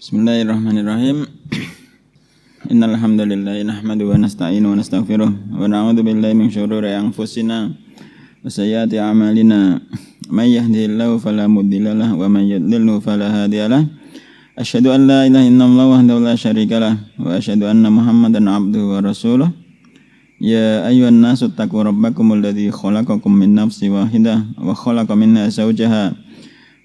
Bismillahirrahmanirrahim. Innal hamdalillah nahmaduhu wa nasta'inu wa nastaghfiruh wa na'udzu billahi min shururi anfusina wa sayyiati a'malina. May yahdihillahu fala mudilla lahu wa may yudlilhu fala hadiya lahu. Asyhadu an la ilaha illallah wahdahu la syarika lahu wa asyhadu anna Muhammadan 'abduhu wa rasuluh. Ya ayyuhan nasu taqu rabbakumul ladzi khalaqakum min nafsin wahidah wa khalaqa minha zawjaha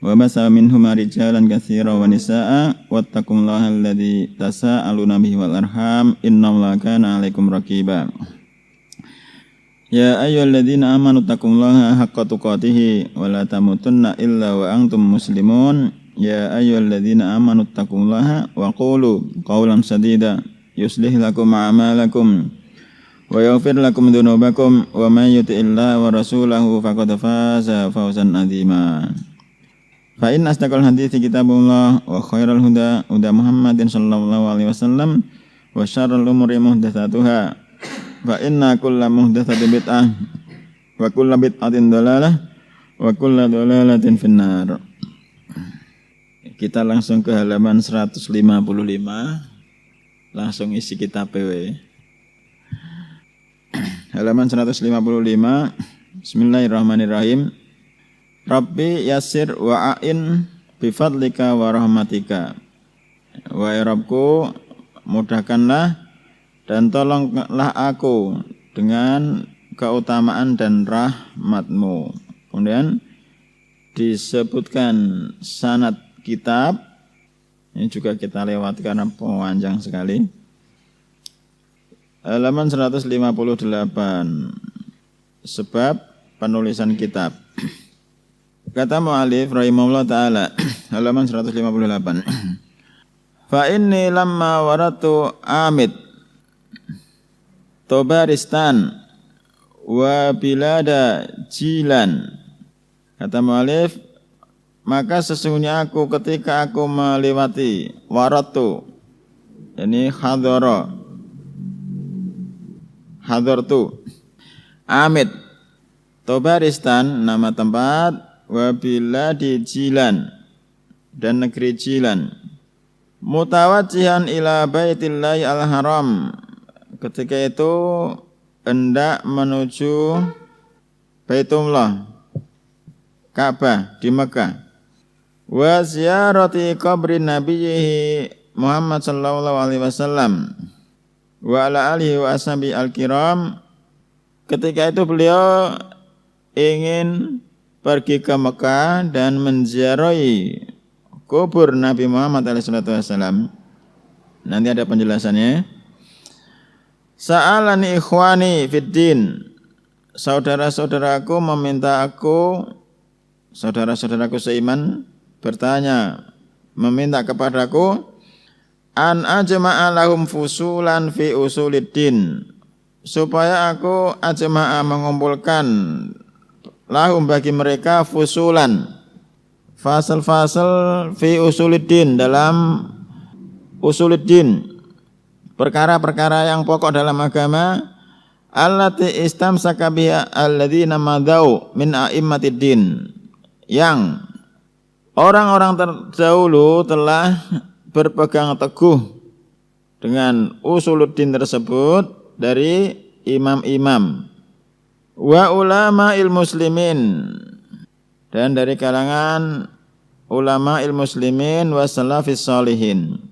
wa basa minhuma rijalan katsiran wa nisaa wattaqullaha alladzi tasaaluna bihi wal arham innallaha kana 'alaikum raqiba. Ya ayyuhalladzina amanu taqullaha haqqa tuqatih wa la tamutunna illa wa antum muslimun. Ya ayyuhalladzina amanu taqullaha wa qulu qawlan sadida yuslih lakum a'malakum wa yaghfir lakum dhunubakum wa may yuti'illaha wa rasulahu faqad faza fawzan 'azima. Fa in asdaqal hadithi kitabullah wa khairal huda Muhammadin sallallahu alaihi wasallam wa syarrul umuri muhdatsatuha fa inna kulla muhdatsatin bid'ah wa kulla bid'atin dhalalah wa kulla dhalalatin finnar. Kita langsung ke halaman 155, langsung isi kitab PW. Halaman 155. Bismillahirrahmanirrahim. Rabbi yasir wa'ain bifadlika wa rahmatika. Wahai Rabbku, mudahkanlah dan tolonglah aku dengan keutamaan dan rahmatmu. Kemudian disebutkan sanad kitab. Ini juga kita lewati karena panjang sekali. Halaman 158. Sebab penulisan kitab. Kata mu'alif rahimahullah ta'ala, halaman 158. Fa inni lamma waratu Amid Tobaristan wa bilada Jilan. Kata mu'alif, maka sesungguhnya aku ketika aku melewati waratu, ini hadartu Amid Tobaristan, nama tempat, wabila di Jilan dan negeri Jilan, mutawajjihan ila baitillahi al-haram, ketika itu hendak menuju Baitullah Ka'bah di Mekah, wa ziyarati qabri nabiyhi Muhammad sallallahu alaihi wasallam wa ala alihi wa ashabi al-kiram. Ketika itu beliau ingin pergi ke Mekah dan menziarahi kubur Nabi Muhammad SAW. Nanti ada penjelasannya. Sa'alani ikhwani fiddin. Saudara-saudaraku meminta aku, saudara-saudaraku seiman bertanya, meminta kepadaku, an ajma'a lahum fusulan fi usuliddin, supaya aku ajma'a mengumpulkan lahum bagi mereka fusulan, fasal-fasal fi usuliddin, dalam usuliddin, perkara-perkara yang pokok dalam agama, allati istamsaka biha alladzina madau min a'immatiddin, yang orang-orang terdahulu telah berpegang teguh dengan usuluddin tersebut dari imam-imam, wa ulama'il muslimin, dan dari kalangan ulama'il muslimin, wa salafis sholihin,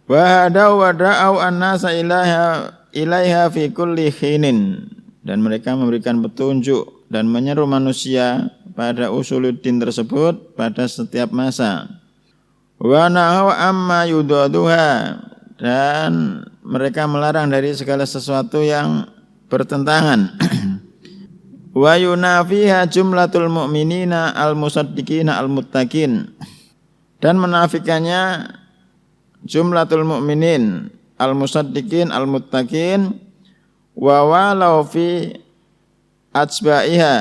wa hadau wa da'au an-nasa ilaiha fi kulli khinin, dan mereka memberikan petunjuk dan menyeru manusia pada usuluddin tersebut pada setiap masa, wa nahau amma yudaduha, dan mereka melarang dari segala sesuatu yang bertentangan, wa yunafiha jumlatul mu'minina al-musaddiqina al-muttaqin, dan menafikannya jumlatul mu'minin al-musaddiqin al-muttaqin, wa walau fi atsba'iha,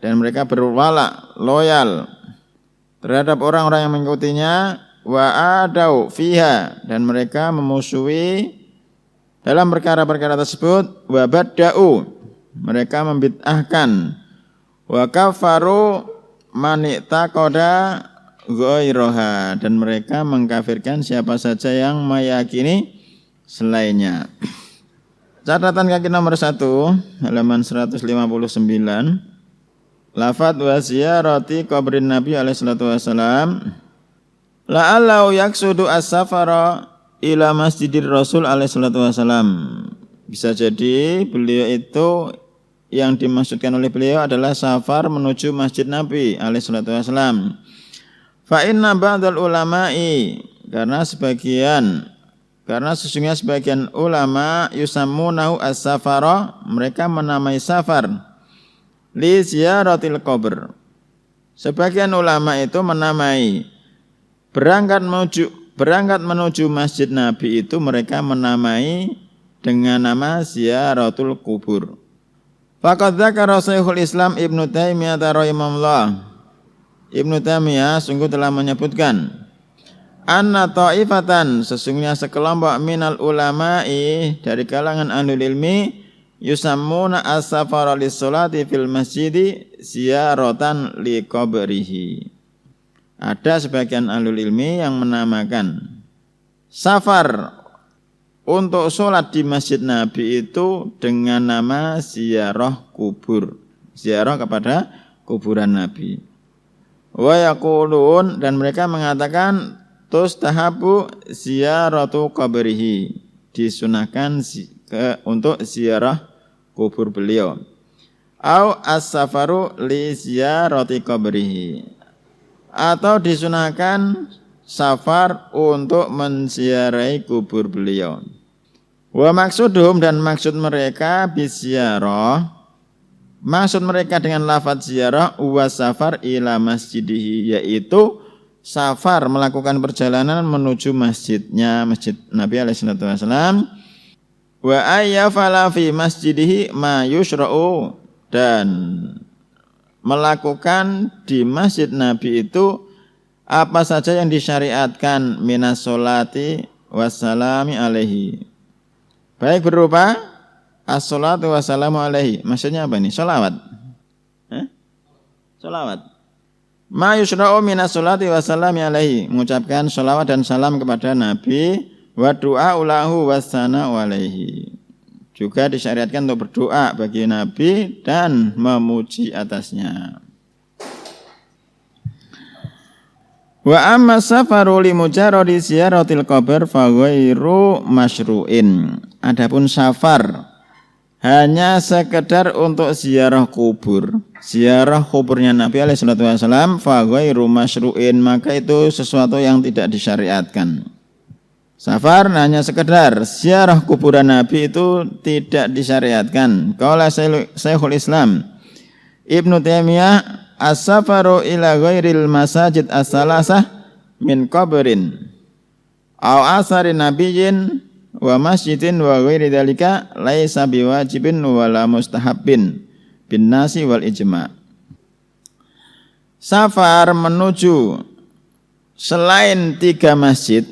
dan mereka berwala loyal terhadap orang-orang yang mengikutinya, wa adau fiha, dan mereka memusuhi dalam perkara-perkara tersebut, wa badda'u, mereka membid'ahkan, wa kafaru man i'taqada ghairaha, dan mereka mengkafirkan siapa saja yang meyakini selainnya. Catatan kaki nomor 1 halaman 159. Lafadz wa ziyarati qabrin Nabi alaihi salatu wasalam la'allahu yaksudu as-safara ila masjidir Rasul alaihi salatu wasalam. Bisa jadi beliau itu yang dimaksudkan oleh beliau adalah safar menuju masjid Nabi alaihi salatu wasalam. Fa inna ba'dal ulama'i, karena sesungguhnya sebagian ulama yusammunahu as-safara, mereka menamai safar li ziyaratil qabr. Sebagian ulama itu menamai berangkat menuju masjid Nabi itu mereka menamai dengan nama ziyaratul kubur. Faqad dzakara Syekhul Islam Ibnu Taimiyah rahimahullah. Ibnu Taimiyah sungguh telah menyebutkan anna ta'ifatan, sesungguhnya sekelompok minal ulama'i dari kalangan ahlul ilmi yusammuna as-safara lis-sholati fil masjidi ziyaratan li qabrihi. Ada sebagian ahlul ilmi yang menamakan safar untuk sholat di masjid Nabi itu dengan nama ziarah kubur, ziarah kepada kuburan Nabi. Wa yaqulun, dan mereka mengatakan tustahabu ziyaratu qabrihi, disunahkan untuk ziarah kubur beliau. Au as-safaru li ziyarati qabrihi, atau disunahkan safar untuk menziarahi kubur beliau. Wa maksudhum, dan maksud mereka biziarah, maksud mereka dengan lafaz ziarah wa safar ila masjidihi, yaitu safar melakukan perjalanan menuju masjidnya, masjid Nabi alaihi salatu wasallam. Wa ayyafala fi masjidihi ma yushra'u, dan melakukan di masjid Nabi itu apa saja yang disyariatkan minas sholati wassalami alaihi, baik berupa as-sholatu wassalamu alaihi. Maksudnya apa ini? Sholawat. Sholawat. Ma yusra'u minas sholati wassalamu alaihi, mengucapkan sholawat dan salam kepada Nabi, wa du'a ulahu wassana'u alaihi, juga disyariatkan untuk berdoa bagi Nabi dan memuji atasnya. Wa amma safaru li mujarradi ziyaratil qabr fa ghairu masyru'in. Adapun safar hanya sekedar untuk ziarah kubur, ziarah kuburnya Nabi alaihi salatu wasallam, fa ghairu masyru'in, maka itu sesuatu yang tidak disyariatkan. Safar hanya sekedar ziarah kuburan Nabi itu tidak disyariatkan. Qala Syekhul Islam Ibnu Taimiyah, as-safaru ila ghairil masajid as-salasah min qabrin aw asari nabiyyin wa masjidin wa ghairi dzalika laisa biwajibin wala mustahabbin bin nasi wal ijma'. Safar menuju selain 3 masjid.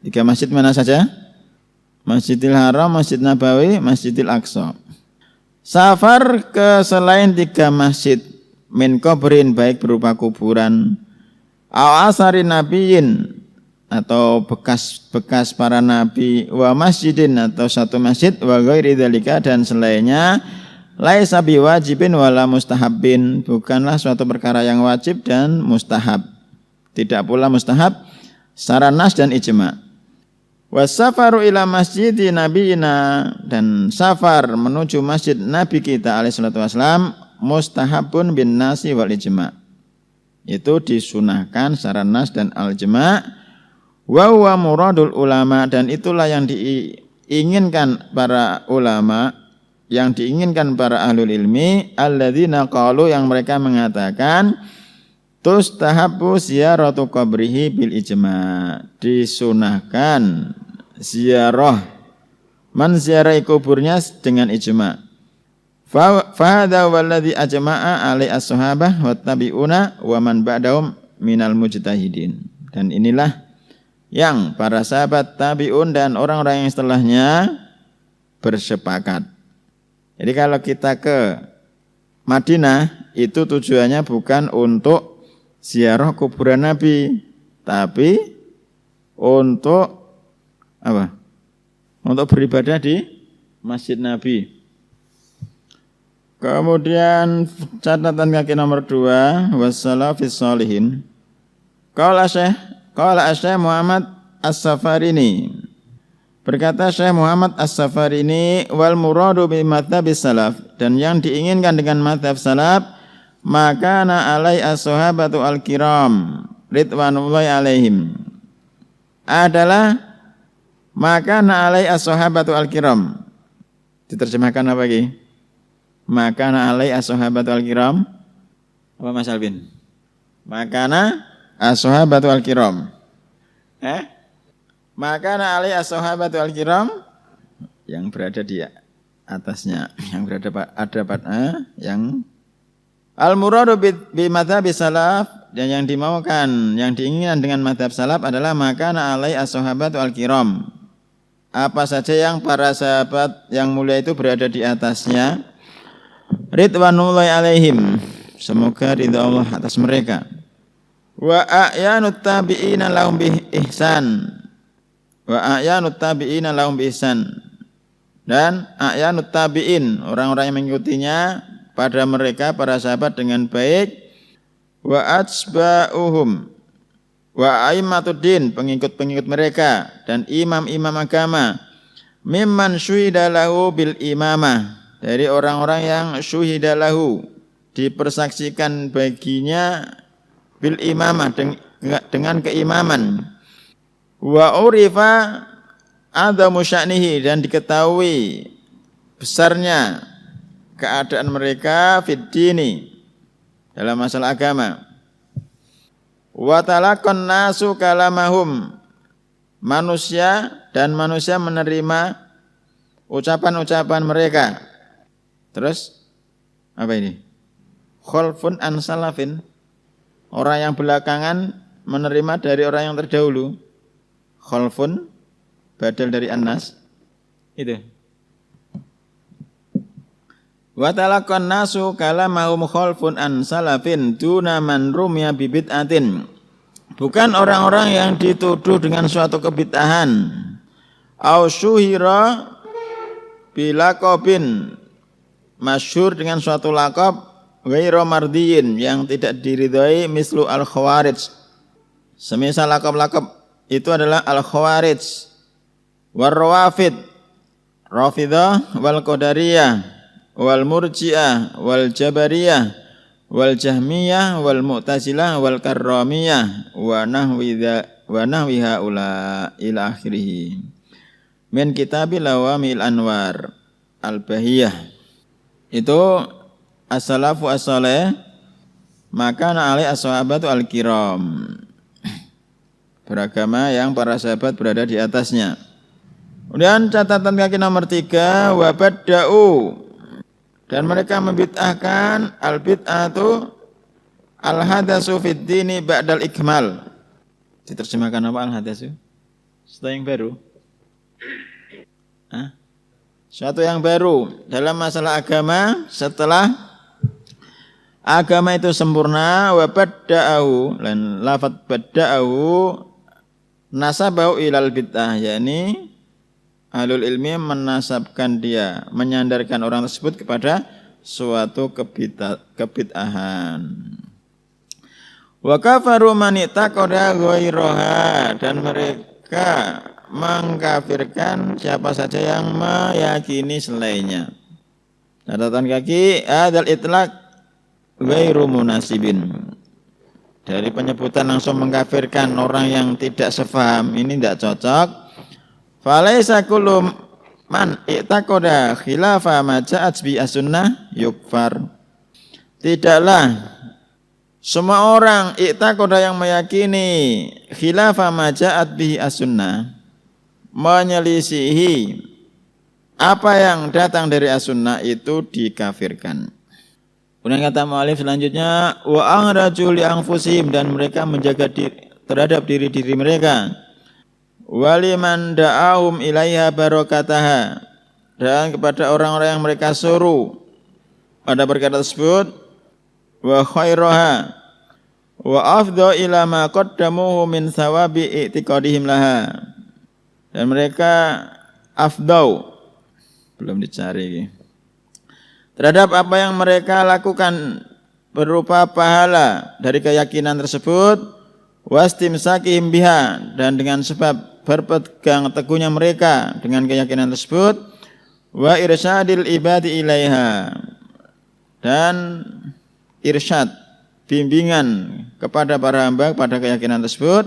3 masjid mana saja? Masjidil Haram, Masjid Nabawi, Masjidil Aqsa. Safar ke selain 3 masjid min qabrin, baik berupa kuburan, aw asari nabiyyin, atau bekas para nabi, wa masjidin, atau satu masjid, wa ghairi dzalika, dan selainnya, laisa biwajibin wala mustahabbin, bukanlah suatu perkara yang wajib dan mustahab, tidak pula mustahab secara nas dan ijma'. Wasafaru ila masjidi nabiyina, dan safar menuju masjid Nabi kita alaihi salatu wasallam mustahabun bin nasi wal ijma', itu disunahkan secara nas dan al-ijma'. Wa huwa muradul ulama, dan itulah yang diinginkan para ulama, yang diinginkan para ahlul ilmi, alladzina qalu, yang mereka mengatakan tustahabbu ziyaratu qabrihi bil ijma', disunahkan ziarah menziarahi kuburnya dengan ijma'. Fa hadza walladzi ajma'a alai as-sahabah wa tabi'una wa man ba'dahum minal mujtahidin, dan inilah yang para sahabat, tabi'un, dan orang-orang yang setelahnya bersepakat. Jadi kalau kita ke Madinah itu tujuannya bukan untuk ziarah kuburan Nabi, tapi untuk apa? Untuk beribadah di Masjid Nabi. Kemudian catatan kaki nomor 2, wassalafis sholihin. Qala Syekh Muhammad As-Safarini. Berkata Syekh Muhammad As-Safarini, wal muradu bi madhabis salaf, dan yang diinginkan dengan madhab salaf, maka na alai as-sahabatu al-kiram ridwanullahi alaihim, adalah maka na alai as-sahabatu al-kiram. Diterjemahkan apa lagi? Maka na alai as-sahabatu al-kiram. Apa Mas Alvin? Maka na as-sahabatu al-kiram. Maka na alai as-sahabatu al-kiram, yang berada di atasnya, yang berada yang al-muradu bi madhabis salaf, dan yang dimaukan, yang diinginkan dengan madhab salaf adalah maka na alai as-sahabatu al-kiram, apa saja yang para sahabat yang mulia itu berada di atasnya, ridwanullahi alaihim, semoga ridha Allah atas mereka, wa a'yanut tabi'ina lahum bi ihsan, wa a'yanut tabi'ina lahum bi ihsan, dan a'yanut tabi'in, orang-orang yang mengikutinya pada mereka para sahabat dengan baik, wa atsba'uhum wa a'immatuddin, pengikut-pengikut mereka dan imam-imam agama, mimman syuhida lahu bil imamah, dari orang-orang yang syuhida lahu, dipersaksikan baginya bil imamah, dengan keimaman, wa urifa adamu sya'nihi, dan diketahui besarnya keadaan mereka fid dini, dalam masalah agama, wa talaqan nasu kalamahum, manusia menerima ucapan-ucapan mereka. Terus apa ini? Khalfun an salafin, orang yang belakangan menerima dari orang yang terdahulu. Khalfun badal dari annas, itu. Wa talaqan nasu kalamahum khalfun an salafin duna man rumya bi bid'atin, bukan orang-orang yang dituduh dengan suatu kebid'ahan, au syuhira bilaqabin, masyhur dengan suatu laqab, ghairu mardiyin, yang tidak diridhai, mislu al-khawarij, semisal laqab-laqab itu adalah al-khawarij, war rawafid, rafidah, wal qadariyah, wal murji'ah, wal jabariyah, wal jahmiyah, wal mu'tazilah, wal karramiyah, wa nahwi haula ila akhirih, min kitabil lawamil anwar al-bahiyah. Itu as-salafu as-saleh, maka na alai as-sahabatu al-kiram, beragama yang para sahabat berada di atasnya. Kemudian catatan kaki nomor 3, wa badda'u, dan mereka membid'ahkan, al-bid'atu al-hadasu fid dini ba'dal ikmal. Diterjemahkan apa al-hadasu? Sesuatu yang baru. Suatu yang baru dalam masalah agama setelah agama itu sempurna. Wa badda'ahu, dan lafaz badda'ahu nasabahu ilal bid'ah, yakni ahlul ilmi menasabkan dia, menyandarkan orang tersebut kepada suatu kebid'ahan. Wa kafaru man i'taqada ghairaha, dan mereka mengkafirkan siapa saja yang meyakini selainnya. Catatan kaki, adzal itlaq ghairu munasibin, dari penyebutan langsung mengkafirkan orang yang tidak sefaham ini tidak cocok. Falaisa kullu man i'taqada khilafa ma ja'at bi as-sunnah yukfar, tidaklah semua orang i'taqada yang meyakini khilafa ma ja'at bihi as-sunnah, menyelisihi apa yang datang dari as-sunnah, itu dikafirkan. Kemudian kata mu'alif selanjutnya, wa angraju li anfusihim, dan mereka menjaga diri terhadap diri-diri mereka, waliman da'ahum ilaiha barokataha, dan kepada orang-orang yang mereka suruh pada perkara tersebut, wa khairaha, wa afdha ila ma qaddamuhu min thawabi i'tiqadihim laha. Dan mereka afdau, belum dicari, terhadap apa yang mereka lakukan berupa pahala dari keyakinan tersebut, wastimsakihim biha, dan dengan sebab berpegang teguhnya mereka dengan keyakinan tersebut, wa irsyadil ibadi ilaiha, dan irsyad, bimbingan kepada para hamba pada keyakinan tersebut,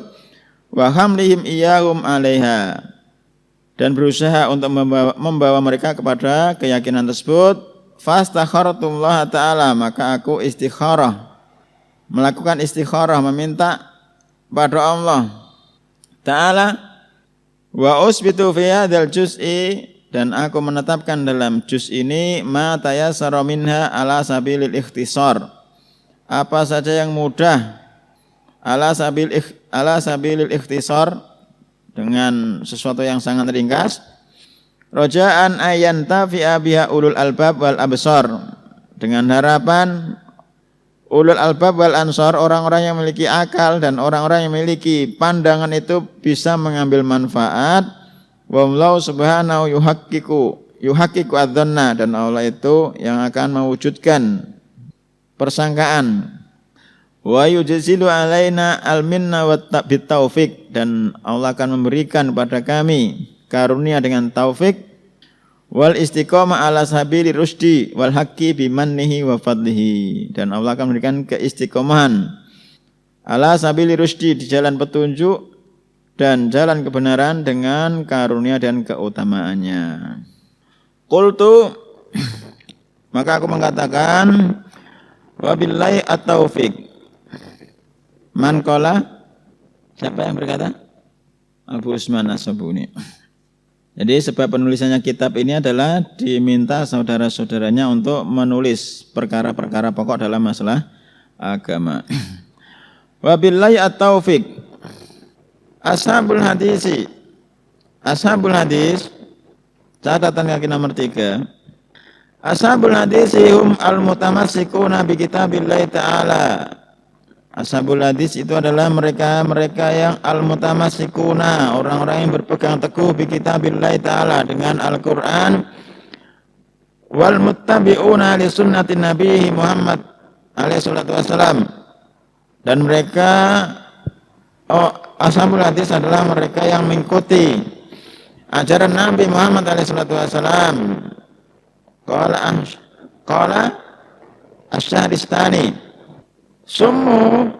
wa hamlihim iyahum alaiha, dan berusaha untuk membawa mereka kepada keyakinan tersebut. Fastakhartullah ta'ala, maka aku istikharah, melakukan istikharah, meminta pada Allah Ta'ala, wa usbitu fi hadzal juz'i, dan aku menetapkan dalam juz ini ma tayassara minha ala sabilil ikhtisar, apa saja yang mudah, ala sabilil ikhtisar, dengan sesuatu yang sangat ringkas, roja'an ayantafi'a biha ulul albab wal absar, dengan harapan ulul albab wal ansar, orang-orang yang memiliki akal dan orang-orang yang memiliki pandangan itu bisa mengambil manfaat. Wallahu subhanahu yuhaqqiqu adzanna, dan Allah itu yang akan mewujudkan persangkaan. Wa yujzilu alaina al-minna wat taufik, dan Allah akan memberikan kepada kami karunia dengan taufik, wal istiqamah ala sabili rusdi wal haqqi bimannihi wa fadlihi, dan Allah akan memberikan keistiqomahan ala sabili rusdi, di jalan petunjuk dan jalan kebenaran dengan karunia dan keutamaannya. Qultu, maka aku mengatakan, wabillahi at-taufiq. Man qala, siapa yang berkata? Abu Usman As-Sabuni. Jadi sebab penulisannya kitab ini adalah diminta saudara-saudaranya untuk menulis perkara-perkara pokok dalam masalah agama. Wabillahi at-taufiq. Ashabul hadis, catatan kaki nomor 3. Ashabul hadis hum al-mutamassikuna bi kitabillahi ta'ala. Ashabul hadis itu adalah mereka yang al-mutamassikuna, orang-orang yang berpegang teguh bi kitabillahi ta'ala, dengan Al-Qur'an, wal muttabi'una li sunnati Nabi Muhammad alaihi salatu wasalam, dan mereka ashabul hadis adalah mereka yang mengikuti ajaran Nabi Muhammad alaihi salatu wasalam. Qala Asy-Syahristani, summu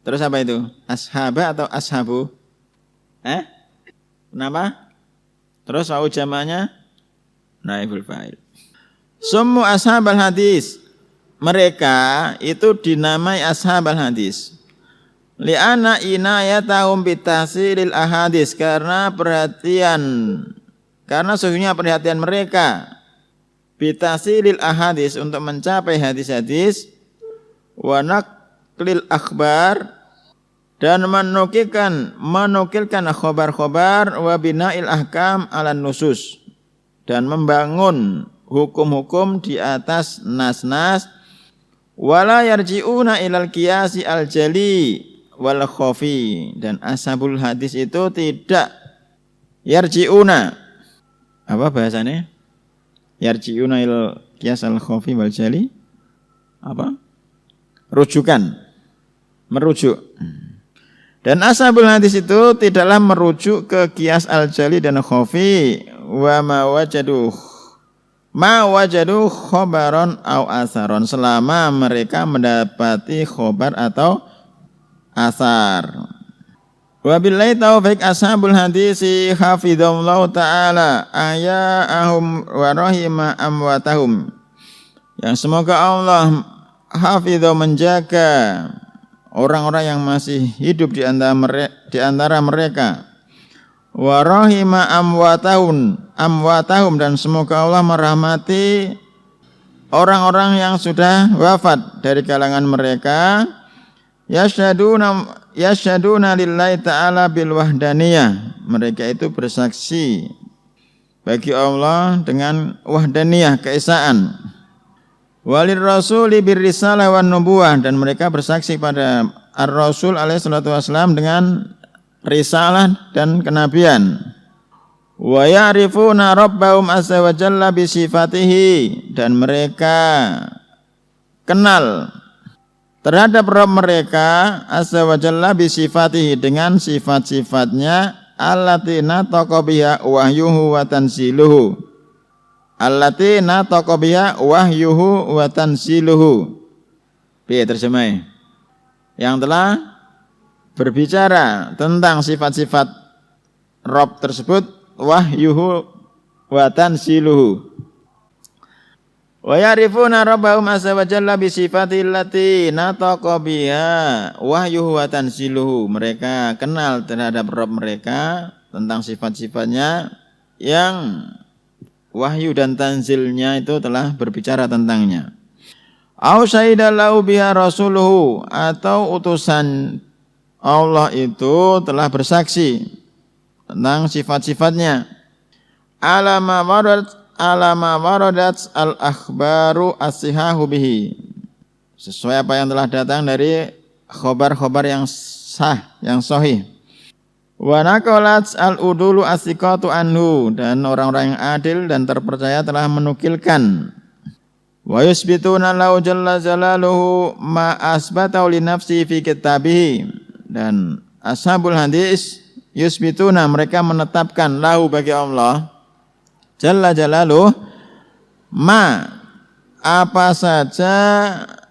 terus apa itu? Ashaba atau ashabu? Kenapa? Terus wau jamaknya naibul fa'il. Summu ashabal hadis, mereka itu dinamai ashabal hadis. Li'anna inayatahum bitahsilil ahadis, karena sesungguhnya perhatian mereka bitahsilil ahadis, untuk mencapai hadis-hadis, wa naqlil akhbar, dan menukilkan khobar-khobar, wa bina'il ahkam ala nusus, dan membangun hukum-hukum di atas nas-nas, wala yarji'una ilal qiyasi al-jali wal khafi, dan ashabul hadis itu tidak yarji'una, apa bahasanya? Yarji'una ilal qiyas al khafi wal jali, apa? Merujuk. Dan ashabul hadis itu tidaklah merujuk ke qiyas al jali dan khafi, wa ma wajadu khobaron au asaron, selama mereka mendapati khobar atau asar. Wabillahi taufiq. Ashabul hadisi hafidhullahu ta'ala aya'ahum wa rahima amwatahum, yang semoga Allah hafidhu, menjaga orang-orang yang masih hidup di antara mereka, wa rahima amwatahum, dan semoga Allah merahmati orang-orang yang sudah wafat dari kalangan mereka. Yashhaduna yasyaduna lillahi ta'ala bil wahdaniyah. Mereka itu bersaksi bagi Allah dengan wahdaniyah, keesaan. Walir rasuli bir risalah wan nubuwah, dan mereka bersaksi pada ar-rasul alaihi salatu wasallam dengan risalah dan kenabian. Wa ya'rifuna rabbahum azza wa jalla bi sifatihi, dan mereka kenal terhadap Rabb mereka azza wa jalla bi sifatihi, dengan sifat-sifatnya allati nataqa biha wahyuhu wa tanziluhu. Allati nataqa biha wahyuhu wa tanziluhu. Piye terjemah? Yang telah berbicara tentang sifat-sifat Rabb tersebut, wahyuhu wa tanziluhu. Wa ya'rifuna rabbahum azza wa jalla bi sifatihi allati nataqa biha wahyuhu wa tanziluhu. Mereka kenal terhadap Rabb mereka tentang sifat-sifatnya yang wahyu dan tanzilnya itu telah berbicara tentangnya. Au syaidalahu biha rasuluhu, atau utusan Allah itu telah bersaksi tentang sifat-sifatnya. Alama waradat al-akhbaru as-sihahu bihi, sesuai apa yang telah datang dari khobar-khobar yang sah, yang sahih. Wa naqalat al-udulu as-siqatu anhu, dan orang-orang yang adil dan terpercaya telah menukilkan. Wa yusbituna lahu jalla jalaluhu ma asbatahu li nafsi fi kitabihi, dan ashabul hadis yusbituna, mereka menetapkan lahu bagi Allah jalla jalaluhu ma, apa saja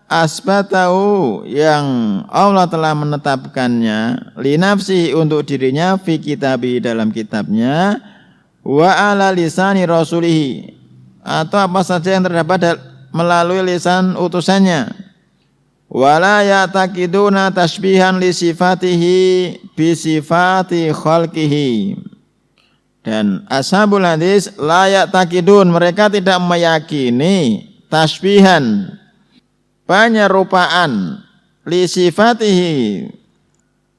asbatahu yang Allah telah menetapkannya li nafsi, untuk dirinya fi kitabi, dalam kitabnya, wa ala lisani rasulihi, atau apa saja yang terdapat melalui lisan utusannya. Wala ya'taqiduna tashbihan li sifatihi bi sifati khalqihi, dan ashabul hadis la ya'taqidun, mereka tidak meyakini tashbihan, penyerupaan, li sifatihi,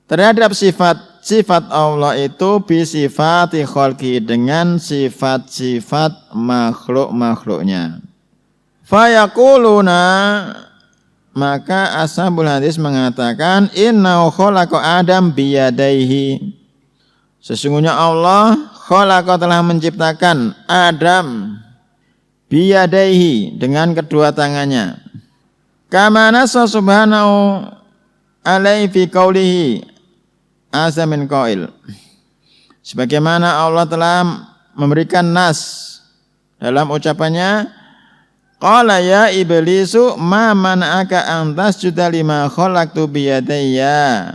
terhadap sifat-sifat Allah itu, bi sifati khalqi, dengan sifat-sifat makhluk-makhluknya. Fayaquluna, maka ashabul hadis mengatakan, innahu khalaqa Adam biyadaihi, sesungguhnya Allah khalaqa, telah menciptakan Adam biyadaihi, dengan kedua tangannya. Kama nassa subhanahu alaihi fi qawlihi azza min qail, sebagaimana Allah telah memberikan nas dalam ucapannya, qala ya iblisu ma mana'aka an tasjuda lima khalaqtu bi yadayya.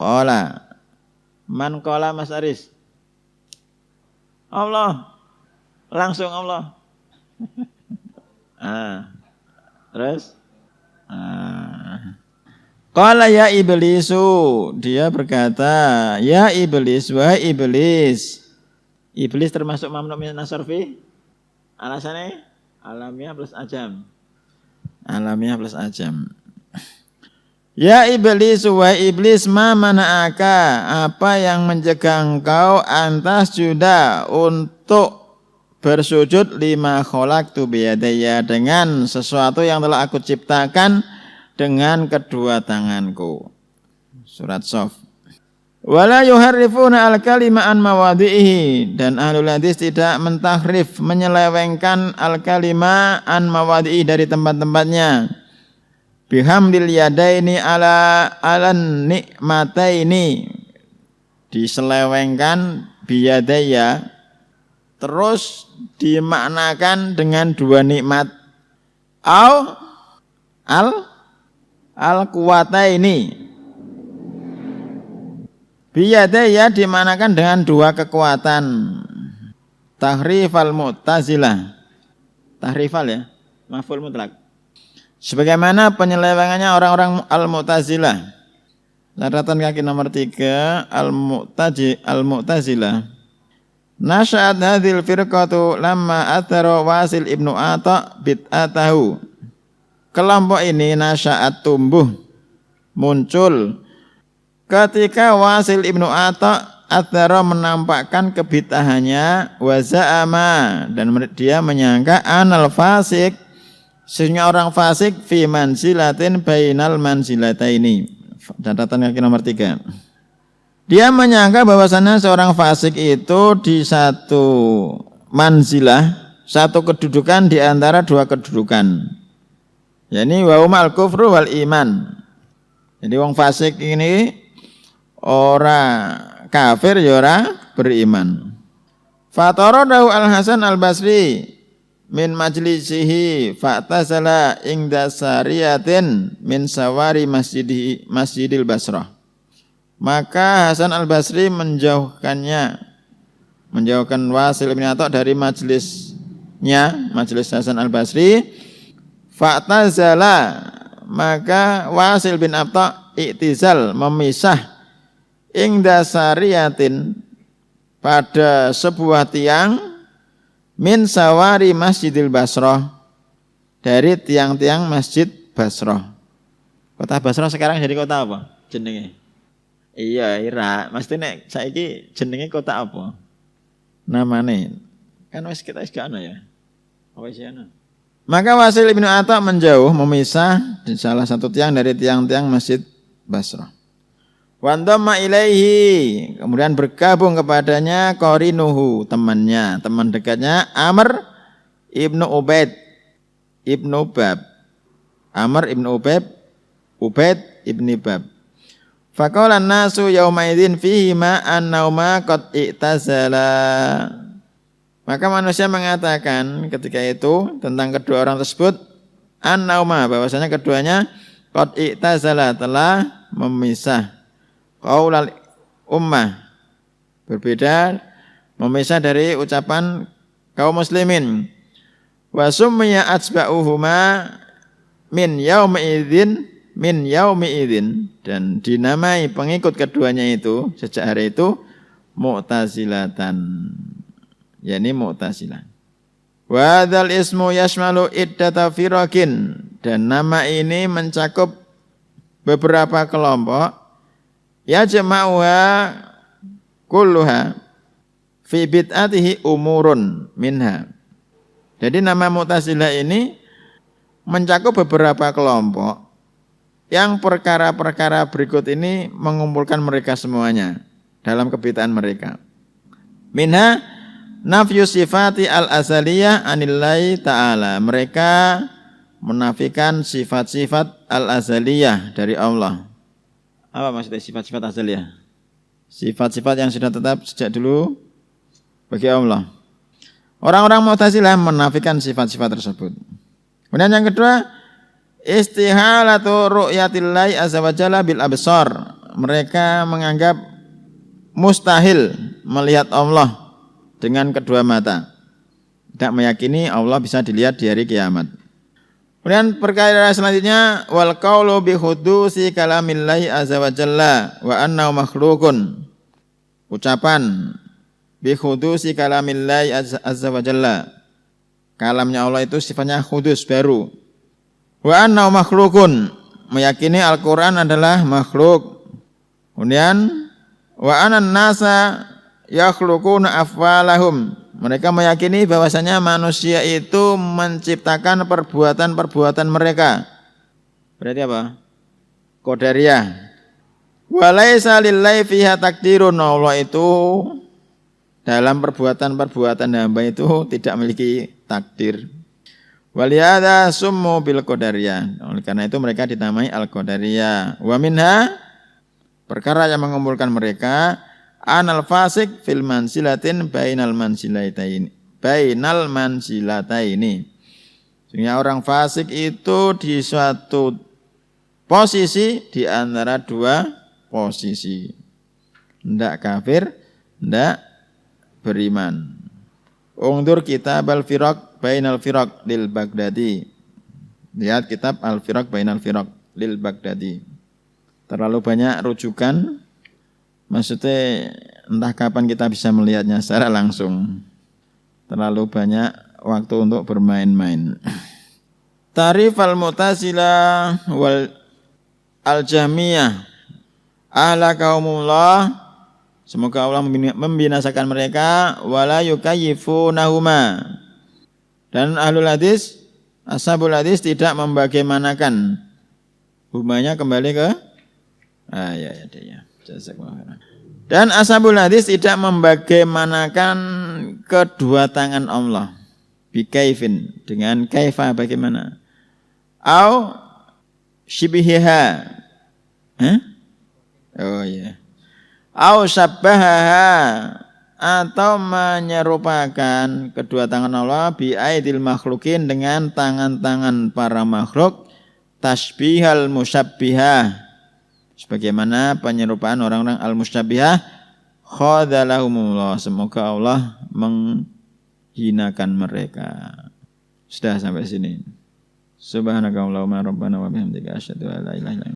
Qala, man qala Mas Aris? Allah, langsung Allah. Terus qala ya iblisu, dia berkata, ya iblis, wahai iblis. Iblis termasuk mamnu min nasarfi? Alasannya alamiah plus ajam. Alamiah plus ajam. Ya iblis, wahai iblis, ma mana'aka, apa yang mencegah engkau antas juda, untuk bersujud lima khalaqtu biyadayya, dengan sesuatu yang telah aku ciptakan dengan kedua tanganku. Surat Shaf. Wala yuharrifuna al-kalima an mawadhihi, dan ahlul hadis tidak mentahrif, menyelewengkan al-kalima an mawadhihi, dari tempat-tempatnya. Bihamdil yadaini ala nikmataini, diselewengkan biyadayya, terus dimaknakan dengan dua nikmat. Al-quwataini, biyadaya dimanakan dengan dua kekuatan. Tahrifal mu'tazilah, tahrifal ya, maf'ul mutlak, sebagaimana penyelewengannya orang-orang al-mu'tazilah. Catatan kaki nomor 3, al-mu'tazilah. Nasya'at hadhil firqatu lamma athara Wasil ibnu Ata bid'atahu. Kelompok ini nasya'at, tumbuh, muncul, Ketika Wasil ibnu Ata Adzara menampakkan kebid'ahannya wa za'ama, dan dia menyangka anal fasik, sesungguhnya orang fasik fi manzilatin bainal manzilataini. Catatan kaki nomor 3. Dia menyangka bahwasannya seorang fasik itu di satu manzilah, satu kedudukan di antara dua kedudukan. Yani wa umal kufru wal iman. Jadi wong fasik ini ora kafir ya ora beriman. Fataradahu Al-Hasan Al-Basri min majlisihi fa'tazala ingda sariyatin min sawari Masjidil Basrah. Maka Hasan Al-Basri menjauhkan Wasil bin Ata dari majelis Hasan Al-Basri. Fa'tazala, maka Wasil bin Ata i'tizal, memisah ingda sariyatin, pada sebuah tiang min sawari Masjidil Basrah, dari tiang-tiang Masjid Basrah. Kota Basrah sekarang jadi kota apa jenenge? Iya, Irak. Mesti nek saiki jenenge kota apa? Namane. Kan wis kita wis gak ana ya. Apa sih ana? Maka Wasil bin Ata menjauh, memisah di salah satu tiang dari tiang-tiang Masjid Basrah. Wandamma ilaihi, kemudian bergabung kepadanya qarinuhu, temannya, teman dekatnya Amr ibnu Ubaid ibnu Bab. Amr ibnu Ubaid ibni Bab. Faqala an-nasu yauma idzin fihi ma an-nauma qad i'tazala. Maka manusia mengatakan ketika itu tentang kedua orang tersebut, an-nauma, bahwasanya keduanya qad i'tazala, telah memisah. Qaulal ummah, berbeda, memisah dari ucapan kaum muslimin. Wa summiya atsba'uhuma min yaumi idzin, dan dinamai pengikut keduanya itu sejak hari itu Mu'tazilatan, yakni Mu'tazilah. Wa dzal ismu yashmalu iddata firaqin, dan nama ini mencakup beberapa kelompok. Ya jama'uha kulluha fi bid'atihi umurun minha. Jadi nama Mu'tazilah ini mencakup beberapa kelompok yang perkara-perkara berikut ini mengumpulkan mereka semuanya dalam kebid'ahan mereka. Minha nafyu sifati al-azaliyah anillahi ta'ala. Mereka menafikan sifat-sifat al-azaliyah dari Allah. Apa maksudnya sifat-sifat azaliyah? Sifat-sifat yang sudah tetap sejak dulu bagi Allah. Orang-orang Mu'tazilah menafikan sifat-sifat tersebut. Kemudian yang kedua, istihalatu ru'yatillahi azza wa jalla bil absar. Mereka menganggap mustahil melihat Allah dengan kedua mata. Tidak meyakini Allah bisa dilihat di hari kiamat. Kemudian perkara selanjutnya, wal qaulu bi hudusi kalamillahi azza wa jalla wa annahu makhluqun. Ucapan bi hudusi kalamillahi azza wa jalla. Kalamnya Allah itu sifatnya hudus, baru. Wa annahu makhluqun, meyakini Al-Qur'an adalah makhluk. Kemudian wa anan nasa yakhluquna afwalahum. Mereka meyakini bahwasanya manusia itu menciptakan perbuatan-perbuatan mereka. Berarti apa? Qadariyah. Wa laisa lillahi fiha takdirun. Allah itu dalam perbuatan-perbuatan hamba itu tidak memiliki takdir. Walihada summu bil qadariyah. Oleh karena itu mereka dinamai al-qadariyah. Wa minha, perkara yang mengumpulkan mereka, anal fasik fil mansilatin bainal mansilataini. Sehingga orang fasik itu di suatu posisi di antara dua posisi. Ndak kafir, ndak beriman. Ungdur kitab al-firaq bainal firaq lil Baghdadi. Lihat kitab al-firaq bainal firaq lil Baghdadi. Terlalu banyak rujukan. Maksudnya entah kapan kita bisa melihatnya secara langsung. Terlalu banyak waktu untuk bermain-main. Tarif al-Mu'tazilah wal al-Jahmiyah ahlakahumullah, semoga Allah membinasakan mereka, wala yukayyifunahuma. Dan ahlul hadis, ashabul hadis tidak membagaimanakan. Hubungannya kembali ke ya. Dan ashabul hadis tidak membagaimanakan kedua tangan Allah. Bikaifin, dengan kaifa bagaimana. Au shibihiha. Au syabbahaha, atau menyerupakan kedua tangan Allah bi aidil makhlukin, dengan tangan-tangan para makhluk, tasbihal musyabbihah, sebagaimana penyerupaan orang-orang al-musyabbihah, khadzalahumullah, semoga Allah menghinakan mereka. Sudah sampai sini. Subhanakallahumma rabbana wa bihamdika asyhadu an la ilaha illa anta